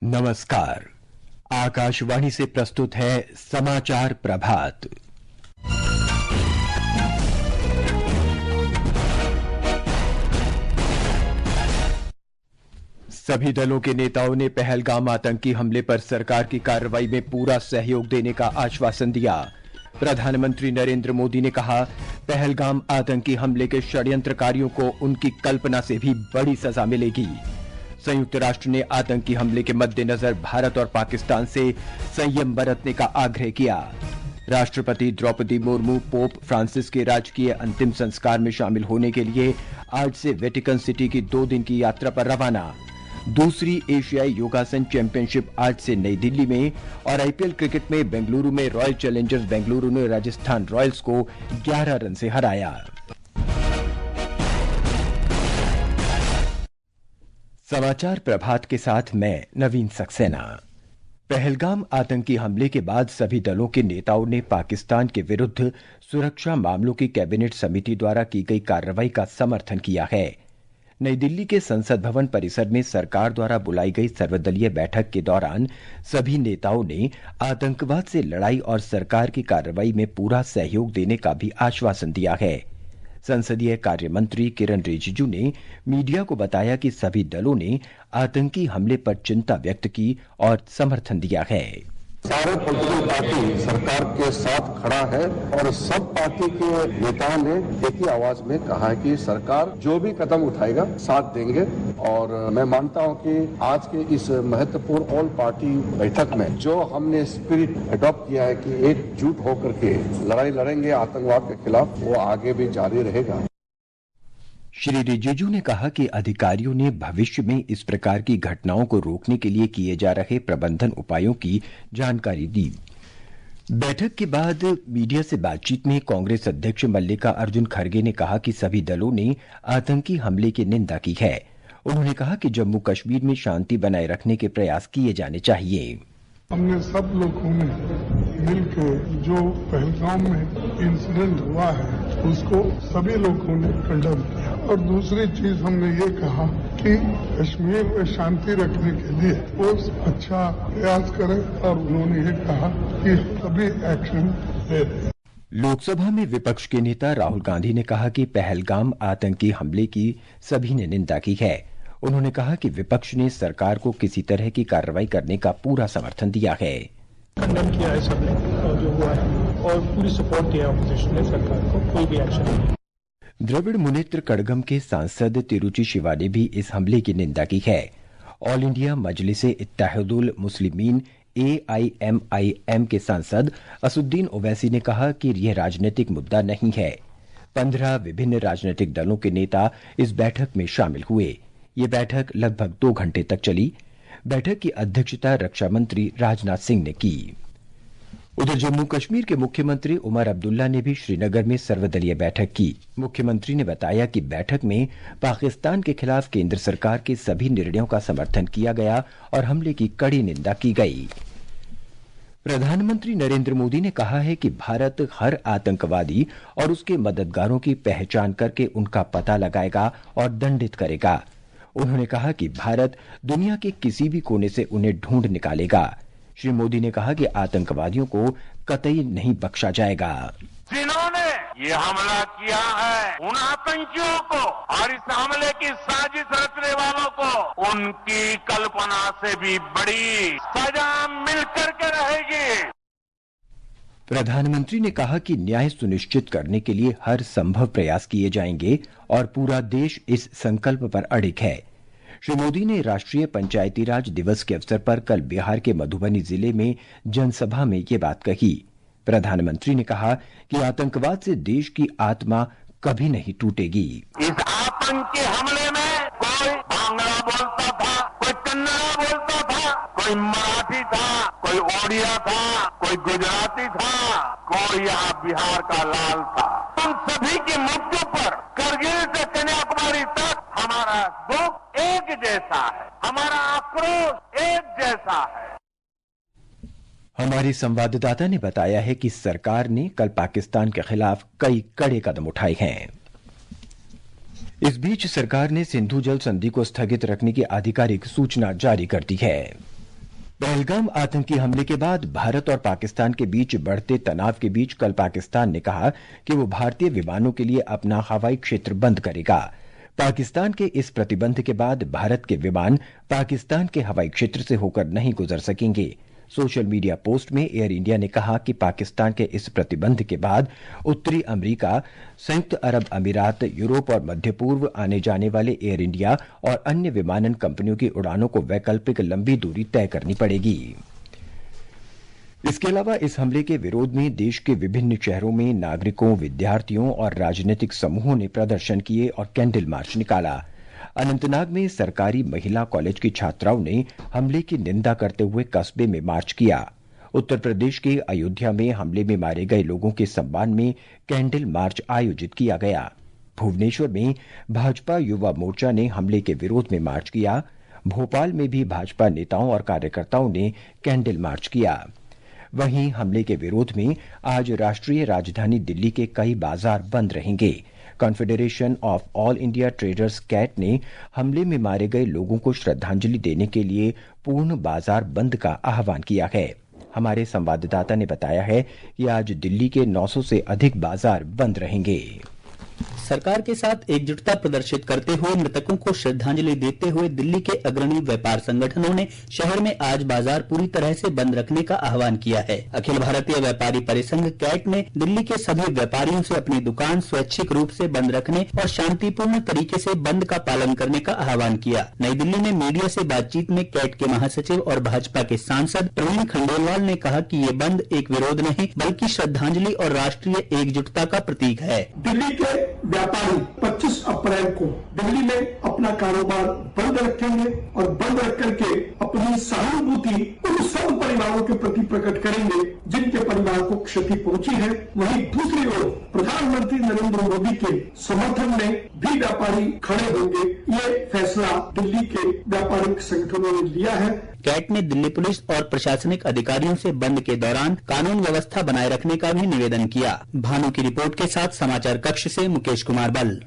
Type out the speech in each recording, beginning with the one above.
नमस्कार। आकाशवाणी से प्रस्तुत है समाचार प्रभात। सभी दलों के नेताओं ने पहलगाम आतंकी हमले पर सरकार की कार्रवाई में पूरा सहयोग देने का आश्वासन दिया। प्रधानमंत्री नरेंद्र मोदी ने कहा, पहलगाम आतंकी हमले के षड्यंत्रकारियों को उनकी कल्पना से भी बड़ी सजा मिलेगी। संयुक्त राष्ट्र ने आतंकी हमले के मद्देनजर भारत और पाकिस्तान से संयम बरतने का आग्रह किया। राष्ट्रपति द्रौपदी मुर्मू पोप फ्रांसिस के राजकीय अंतिम संस्कार में शामिल होने के लिए आज से वेटिकन सिटी की 2 दिन की यात्रा पर रवाना। दूसरी एशियाई योगासन चैंपियनशिप आज से नई दिल्ली में और आईपीएल क्रिकेट में बेंगलुरु में रॉयल चैलेंजर्स बेंगलुरु ने राजस्थान रॉयल्स को 11 रन से हराया। समाचार प्रभात के साथ मैं नवीन सक्सेना। पहलगाम आतंकी हमले के बाद सभी दलों के नेताओं ने पाकिस्तान के विरुद्ध सुरक्षा मामलों की कैबिनेट समिति द्वारा की गई कार्रवाई का समर्थन किया है। नई दिल्ली के संसद भवन परिसर में सरकार द्वारा बुलाई गई सर्वदलीय बैठक के दौरान सभी नेताओं ने आतंकवाद से लड़ाई और सरकार की कार्रवाई में पूरा सहयोग देने का भी आश्वासन दिया है। संसदीय कार्य मंत्री किरण रिजिजू ने मीडिया को बताया कि सभी दलों ने आतंकी हमले पर चिंता व्यक्त की और समर्थन दिया है। सारे पॉलिटिकल पार्टी सरकार के साथ खड़ा है और सब पार्टी के नेताओं ने एक ही आवाज में कहा है कि सरकार जो भी कदम उठाएगा साथ देंगे। और मैं मानता हूं कि आज के इस महत्वपूर्ण ऑल पार्टी बैठक में जो हमने स्पिरिट अडॉप्ट किया है कि एकजुट होकर के लड़ाई लड़ेंगे आतंकवाद के खिलाफ, वो आगे भी जारी रहेगा। श्री रिजिजू ने कहा कि अधिकारियों ने भविष्य में इस प्रकार की घटनाओं को रोकने के लिए किए जा रहे प्रबंधन उपायों की जानकारी दी। बैठक के बाद मीडिया से बातचीत में कांग्रेस अध्यक्ष मल्लिका अर्जुन खड़गे ने कहा कि सभी दलों ने आतंकी हमले की निंदा की है। उन्होंने कहा कि जम्मू कश्मीर में शांति बनाए रखने के प्रयास किए जाने चाहिए। हमने सब लोगों ने मिलकर जो पहलगाम में इंसिडेंट हुआ है उसको सभी लोगों ने कंडम किया। और दूसरी चीज हमने ये कहा कि कश्मीर में शांति रखने के लिए वो अच्छा प्रयास करें और उन्होंने ये कहा कि सभी एक्शन ले रहे। लोकसभा में विपक्ष के नेता राहुल गांधी ने कहा कि पहलगाम आतंकी हमले की सभी ने निंदा की है। उन्होंने कहा कि विपक्ष ने सरकार को किसी तरह की कार्रवाई करने का पूरा समर्थन दिया है। कंडेम किया है सबने जो हुआ है और पूरी सपोर्ट दिया अपोजिशन ने सरकार को, कोई भी एक्शन नहीं। द्रविड़ मुनेत्र कड़गम के सांसद तिरुचि शिवा ने भी इस हमले की निंदा की है। ऑल इंडिया मजलिस इत्तेहादुल मुस्लिमीन AIMIM के सांसद असुद्दीन ओवैसी ने कहा कि यह राजनीतिक मुद्दा नहीं है। 15 विभिन्न राजनीतिक दलों के नेता इस बैठक में शामिल हुए। ये बैठक लगभग 2 घंटे तक चली। बैठक की अध्यक्षता रक्षा मंत्री राजनाथ सिंह ने की। उधर जम्मू कश्मीर के मुख्यमंत्री उमर अब्दुल्ला ने भी श्रीनगर में सर्वदलीय बैठक की। मुख्यमंत्री ने बताया कि बैठक में पाकिस्तान के खिलाफ केंद्र सरकार के सभी निर्णयों का समर्थन किया गया और हमले की कड़ी निंदा की गई। प्रधानमंत्री नरेंद्र मोदी ने कहा है कि भारत हर आतंकवादी और उसके मददगारों की पहचान करके उनका पता लगाएगा और दंडित करेगा। उन्होंने कहा कि भारत दुनिया के किसी भी कोने से उन्हें ढूंढ निकालेगा। श्री मोदी ने कहा कि आतंकवादियों को कतई नहीं बख्शा जाएगा। जिन्होंने ये हमला किया है उन आतंकियों को और इस हमले की साजिश रचने वालों को उनकी कल्पना से भी बड़ी सजा मिलकर के रहेगी। प्रधानमंत्री ने कहा कि न्याय सुनिश्चित करने के लिए हर संभव प्रयास किए जाएंगे और पूरा देश इस संकल्प पर अडिग है। श्री मोदी ने राष्ट्रीय पंचायती राज दिवस के अवसर पर कल बिहार के मधुबनी जिले में जनसभा में ये बात कही। प्रधानमंत्री ने कहा कि आतंकवाद से देश की आत्मा कभी नहीं टूटेगी। इस आतंकी हमले में कोई बांग्ला बोलता था, कोई कन्नड़ा बोलता था, कोई मराठी था, कोई ओडिया था, कोई गुजराती था, कोई यहाँ बिहार का लाल था। उन सभी की मृत्यु पर करगिल से कन्याकुमारी तक हमारा दुख एक जैसा है, हमारा आक्रोश एक जैसा है। हमारे संवाददाता ने बताया है कि सरकार ने कल पाकिस्तान के खिलाफ कई कड़े कदम उठाए हैं। इस बीच सरकार ने सिंधु जल संधि को स्थगित रखने की आधिकारिक सूचना जारी कर दी है। पहलगाम आतंकी हमले के बाद भारत और पाकिस्तान के बीच बढ़ते तनाव के बीच कल पाकिस्तान ने कहा कि वो भारतीय विमानों के लिए अपना हवाई क्षेत्र बंद करेगा। पाकिस्तान के इस प्रतिबंध के बाद भारत के विमान पाकिस्तान के हवाई क्षेत्र से होकर नहीं गुजर सकेंगे। सोशल मीडिया पोस्ट में एयर इंडिया ने कहा कि पाकिस्तान के इस प्रतिबंध के बाद उत्तरी अमेरिका, संयुक्त अरब अमीरात, यूरोप और मध्य पूर्व आने जाने वाले एयर इंडिया और अन्य विमानन कंपनियों की उड़ानों को वैकल्पिक लंबी दूरी तय करनी पड़ेगी। इसके अलावा इस हमले के विरोध में देश के विभिन्न शहरों में नागरिकों, विद्यार्थियों और राजनीतिक समूहों ने प्रदर्शन किए और कैंडल मार्च निकाला। अनंतनाग में सरकारी महिला कॉलेज की छात्राओं ने हमले की निंदा करते हुए कस्बे में मार्च किया। उत्तर प्रदेश के अयोध्या में हमले में मारे गए लोगों के सम्मान में कैंडल मार्च आयोजित किया गया। भुवनेश्वर में भाजपा युवा मोर्चा ने हमले के विरोध में मार्च किया। भोपाल में भी भाजपा नेताओं और कार्यकर्ताओं ने कैंडल मार्च किया। वहीं हमले के विरोध में आज राष्ट्रीय राजधानी दिल्ली के कई बाजार बंद रहेंगे। Confederation of All India Traders CAT ने हमले में मारे गए लोगों को श्रद्धांजलि देने के लिए पूर्ण बाजार बंद का आह्वान किया है। हमारे संवाददाता ने बताया है कि आज दिल्ली के 900 से अधिक बाजार बंद रहेंगे। सरकार के साथ एकजुटता प्रदर्शित करते हुए मृतकों को श्रद्धांजलि देते हुए दिल्ली के अग्रणी व्यापार संगठनों ने शहर में आज बाजार पूरी तरह से बंद रखने का आह्वान किया है। अखिल भारतीय व्यापारी परिसंघ कैट ने दिल्ली के सभी व्यापारियों से अपनी दुकान स्वैच्छिक रूप से बंद रखने और शांतिपूर्ण तरीके से बंद का पालन करने का आह्वान किया। नई दिल्ली में मीडिया से बातचीत में कैट के महासचिव और भाजपा के सांसद प्रवीण खंडेलवाल ने कहा कि ये बंद एक विरोध नहीं बल्कि श्रद्धांजलि और राष्ट्रीय एकजुटता का प्रतीक है। दिल्ली के व्यापारी 25 अप्रैल को दिल्ली में अपना कारोबार बंद रखेंगे और बंद रख करके अपनी सहानुभूति उन सब परिवारों के प्रति प्रकट करेंगे जिनके परिवार को क्षति पहुंची है। वहीं दूसरी ओर प्रधानमंत्री नरेंद्र मोदी के समर्थन में भी व्यापारी खड़े होंगे। ये फैसला दिल्ली के व्यापारिक संगठनों ने लिया है। कैट ने दिल्ली पुलिस और प्रशासनिक अधिकारियों से बंद के दौरान कानून व्यवस्था बनाए रखने का भी निवेदन किया। भानु की रिपोर्ट के साथ समाचार कक्ष से मुकेश कुमार बल।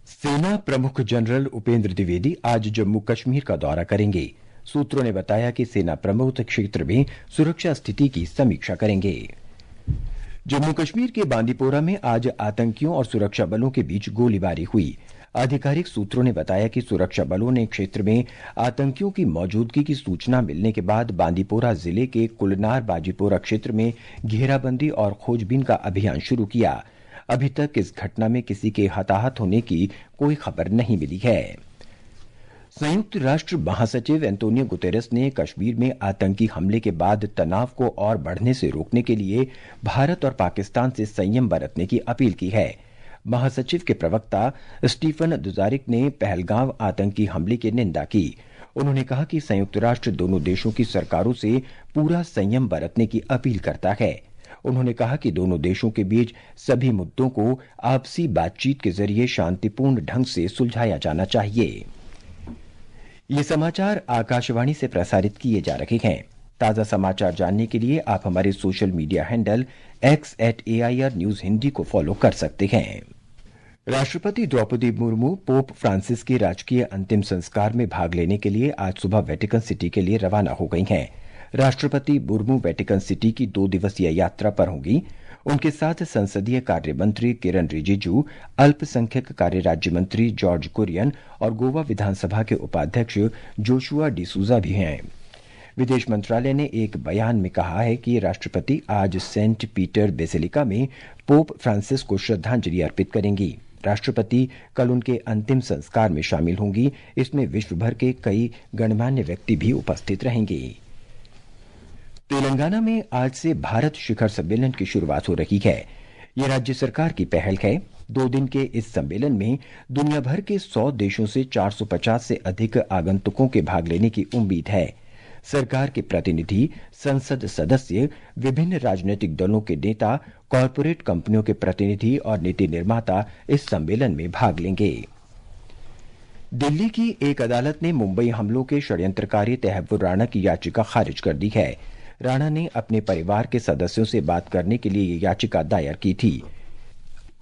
सेना प्रमुख जनरल उपेंद्र द्विवेदी आज जम्मू कश्मीर का दौरा करेंगे। सूत्रों ने बताया कि सेना प्रमुख क्षेत्र में सुरक्षा स्थिति की समीक्षा करेंगे। जम्मू कश्मीर के बांदीपोरा में आज आतंकियों और सुरक्षा बलों के बीच गोलीबारी हुई। आधिकारिक सूत्रों ने बताया कि सुरक्षा बलों ने क्षेत्र में आतंकियों की मौजूदगी की सूचना मिलने के बाद बांदीपोरा जिले के कुलनार बाजीपोरा क्षेत्र में घेराबंदी और खोजबीन का अभियान शुरू किया। अभी तक इस घटना में किसी के हताहत होने की कोई खबर नहीं मिली है। संयुक्त राष्ट्र महासचिव एंटोनियो गुतेरेस ने कश्मीर में आतंकी हमले के बाद तनाव को और बढ़ने से रोकने के लिए भारत और पाकिस्तान से संयम बरतने की अपील की है। महासचिव के प्रवक्ता स्टीफन दुजारिक ने पहलगाम आतंकी हमले की निंदा की। उन्होंने कहा कि संयुक्त राष्ट्र दोनों देशों की सरकारों से पूरा संयम बरतने की अपील करता है। उन्होंने कहा कि दोनों देशों के बीच सभी मुद्दों को आपसी बातचीत के जरिए शांतिपूर्ण ढंग से सुलझाया जाना चाहिए। ये समाचार आकाशवाणी से प्रसारित किए जा रहे हैं। ताजा समाचार जानने के लिए आप हमारे social media handle x@AIR news Hindi को फॉलो कर सकते हैं। राष्ट्रपति द्रौपदी मुर्मू पोप फ्रांसिस के राजकीय अंतिम संस्कार में भाग लेने के लिए आज सुबह वेटिकन सिटी के लिए रवाना हो गई हैं। राष्ट्रपति मुर्मू वेटिकन सिटी की 2 दिवसीय यात्रा पर होंगी। उनके साथ संसदीय कार्य मंत्री किरण रिजिजू, अल्पसंख्यक कार्य राज्य मंत्री जॉर्ज कुरियन और गोवा विधानसभा के उपाध्यक्ष जोशुआ डिसूजा भी हैं। विदेश मंत्रालय ने एक बयान में कहा है कि राष्ट्रपति आज सेंट पीटर बेसिलिका में पोप फ्रांसिस को श्रद्धांजलि अर्पित करेंगी। राष्ट्रपति कल उनके अंतिम संस्कार में शामिल होंगी। इसमें विश्व भर के कई गणमान्य व्यक्ति भी उपस्थित रहेंगे। तेलंगाना में आज से भारत शिखर सम्मेलन की शुरुआत हो रही है। यह राज्य सरकार की पहल है। 2 दिन के इस सम्मेलन में दुनिया भर के 100 देशों से 450 से अधिक आगंतुकों के भाग लेने की उम्मीद है। सरकार के प्रतिनिधि, संसद सदस्य, विभिन्न राजनीतिक दलों के नेता, कॉरपोरेट कंपनियों के प्रतिनिधि और नीति निर्माता इस सम्मेलन में भाग लेंगे। दिल्ली की एक अदालत ने मुंबई हमलों के षड्यंत्रकारी तहव्वुर राणा की याचिका खारिज कर दी है। राणा ने अपने परिवार के सदस्यों से बात करने के लिए ये याचिका दायर की थी।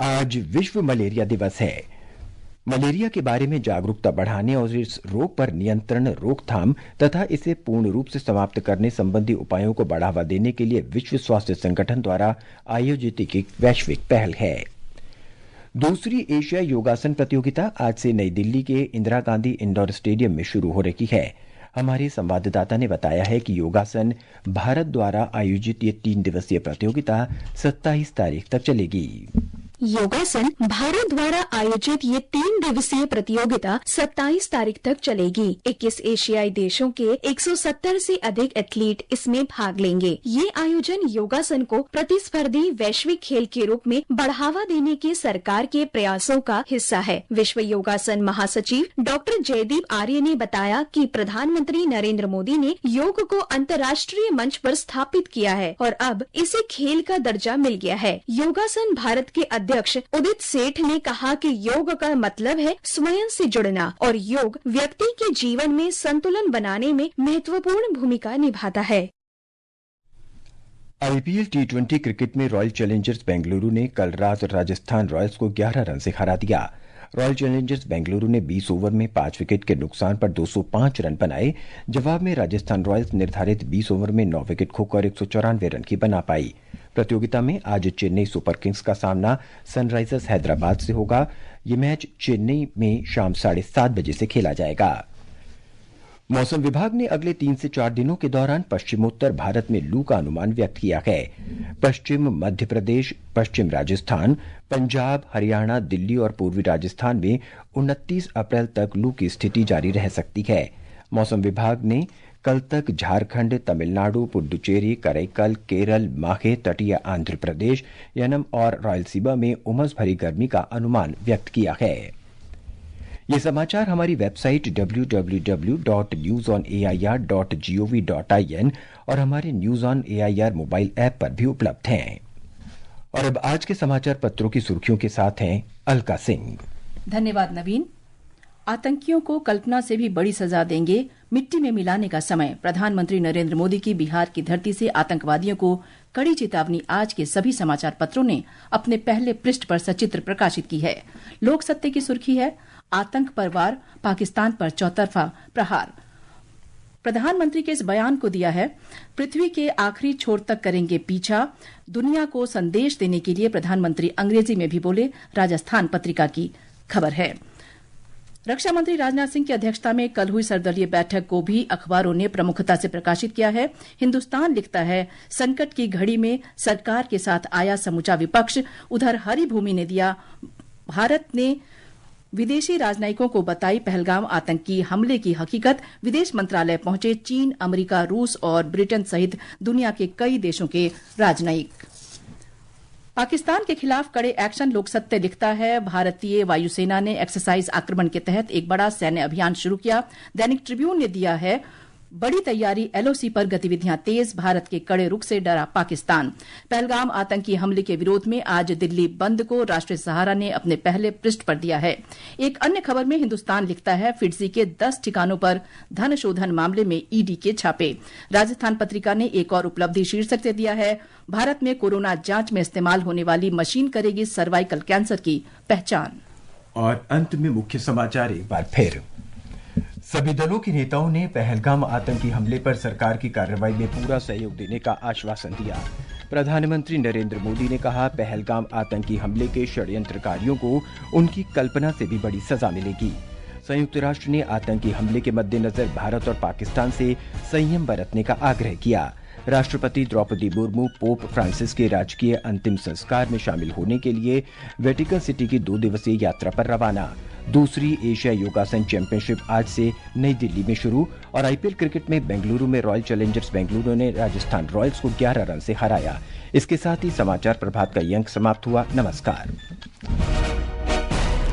आज विश्व मलेरिया दिवस है। मलेरिया के बारे में जागरूकता बढ़ाने और इस रोग पर नियंत्रण, रोकथाम तथा इसे पूर्ण रूप से समाप्त करने संबंधी उपायों को बढ़ावा देने के लिए विश्व स्वास्थ्य संगठन द्वारा आयोजित एक वैश्विक पहल है। दूसरी एशिया योगासन प्रतियोगिता आज से नई दिल्ली के इंदिरा गांधी इंडोर स्टेडियम में शुरू हो रही है। हमारे संवाददाता ने बताया है कि योगासन भारत द्वारा आयोजित ये 3 दिवसीय प्रतियोगिता 27 तारीख तक चलेगी। योगासन भारत द्वारा आयोजित ये 3 दिवसीय प्रतियोगिता 27 तारीख तक चलेगी। 21 एशियाई देशों के 170 से अधिक एथलीट इसमें भाग लेंगे। ये आयोजन योगासन को प्रतिस्पर्धी वैश्विक खेल के रूप में बढ़ावा देने के सरकार के प्रयासों का हिस्सा है। विश्व योगासन महासचिव डॉक्टर जयदीप आर्य ने बताया कि प्रधानमंत्री नरेंद्र मोदी ने योग को अंतर्राष्ट्रीय मंच पर स्थापित किया है और अब इसे खेल का दर्जा मिल गया है। योगासन भारत के अध्यक्ष उदित सेठ ने कहा कि योग का मतलब है स्वयं से जुड़ना और योग व्यक्ति के जीवन में संतुलन बनाने में महत्वपूर्ण भूमिका निभाता है। आईपीएल T20 क्रिकेट में रॉयल चैलेंजर्स बेंगलुरु ने कल रात राजस्थान रॉयल्स को 11 रन से हरा दिया। रॉयल चैलेंजर्स बेंगलुरु ने 20 ओवर में 5 विकेट के नुकसान पर 205 रन बनाए। जवाब में राजस्थान रॉयल्स निर्धारित 20 ओवर में 9 विकेट खोकर 194 रन की बना पाई। प्रतियोगिता में आज चेन्नई सुपर किंग्स का सामना सनराइजर्स हैदराबाद से होगा। ये मैच चेन्नई में शाम 7:30 बजे से खेला जाएगा। मौसम विभाग ने अगले 3 से 4 दिनों के दौरान पश्चिमोत्तर भारत में लू का अनुमान व्यक्त किया है। पश्चिम मध्य प्रदेश, पश्चिम राजस्थान, पंजाब, हरियाणा, दिल्ली और पूर्वी राजस्थान में 29 अप्रैल तक लू की स्थिति जारी रह सकती है। मौसम विभाग ने कल तक झारखंड, तमिलनाडु, पुडुचेरी, करैकल, केरल, माहे, तटीय आंध्र प्रदेश, यनम और रायलसीमा में उमस भरी गर्मी का अनुमान व्यक्त किया है। ये समाचार हमारी वेबसाइट www.newsonair.gov.in और हमारे news on AIR mobile app पर भी उपलब्ध हैं। और अब आज के समाचार पत्रों की सुर्खियों के साथ हैं अलका सिंह। धन्यवाद नवीन। आतंकियों को कल्पना से भी बड़ी सजा देंगे, मिट्टी में मिलाने का समय। प्रधानमंत्री नरेंद्र मोदी की बिहार की धरती से आतंकवादियों को कड़ी चेतावनी आज के सभी समाचार पत्रों ने अपने पहले पृष्ठ पर सचित्र प्रकाशित की है। लोक सत्ते की सुर्खी है, आतंक पर वार, पाकिस्तान पर चौतरफा प्रहार। प्रधानमंत्री के इस बयान को दिया है, पृथ्वी के आखिरी छोर तक करेंगे पीछा। दुनिया को संदेश देने के लिए प्रधानमंत्री अंग्रेजी में भी बोले, राजस्थान पत्रिका की खबर है। रक्षा मंत्री राजनाथ सिंह की अध्यक्षता में कल हुई सर्वदलीय बैठक को भी अखबारों ने प्रमुखता से प्रकाशित किया है। हिंदुस्तान लिखता है, संकट की घड़ी में सरकार के साथ आया समूचा विपक्ष। उधर हरी भूमि ने दिया, भारत ने विदेशी राजनयिकों को बताई पहलगाम आतंकी हमले की हकीकत। विदेश मंत्रालय पहुंचे चीन, अमेरिका, रूस और ब्रिटेन सहित दुनिया के कई देशों के राजनयिक। पाकिस्तान के खिलाफ कड़े एक्शन। लोक सत्य लिखता है, भारतीय वायुसेना ने एक्सरसाइज आक्रमण के तहत एक बड़ा सैन्य अभियान शुरू किया। दैनिक ट्रिब्यून ने दिया है, बड़ी तैयारी, एलओसी पर गतिविधियां तेज, भारत के कड़े रुख से डरा पाकिस्तान। पहलगाम आतंकी हमले के विरोध में आज दिल्ली बंद को राष्ट्रीय सहारा ने अपने पहले पृष्ठ पर दिया है। एक अन्य खबर में हिंदुस्तान लिखता है, फिडजी के 10 ठिकानों पर धन शोधन मामले में ईडी के छापे। राजस्थान पत्रिका ने एक और उपलब्धि शीर्षक से दिया है, भारत में कोरोना जांच में इस्तेमाल होने वाली मशीन करेगी सर्वाइकल कैंसर की पहचान। और अंत में मुख्य समाचार एक बार फिर। सभी दलों के नेताओं ने पहलगाम आतंकी हमले पर सरकार की कार्रवाई में पूरा सहयोग देने का आश्वासन दिया। प्रधानमंत्री नरेंद्र मोदी ने कहा, पहलगाम आतंकी हमले के षड्यंत्रकारियों को उनकी कल्पना से भी बड़ी सजा मिलेगी। संयुक्त राष्ट्र ने आतंकी हमले के मद्देनजर भारत और पाकिस्तान से संयम बरतने का आग्रह किया। राष्ट्रपति द्रौपदी मुर्मू पोप फ्रांसिस के राजकीय अंतिम संस्कार में शामिल होने के लिए वेटिकन सिटी की 2 दिवसीय यात्रा पर रवाना। दूसरी एशिया योगासन चैंपियनशिप आज से नई दिल्ली में शुरू। और आईपीएल क्रिकेट में बेंगलुरु में रॉयल चैलेंजर्स बेंगलुरु ने राजस्थान रॉयल्स को 11 रन से हराया। इसके साथ ही समाचार प्रभात का ये अंक समाप्त हुआ। नमस्कार।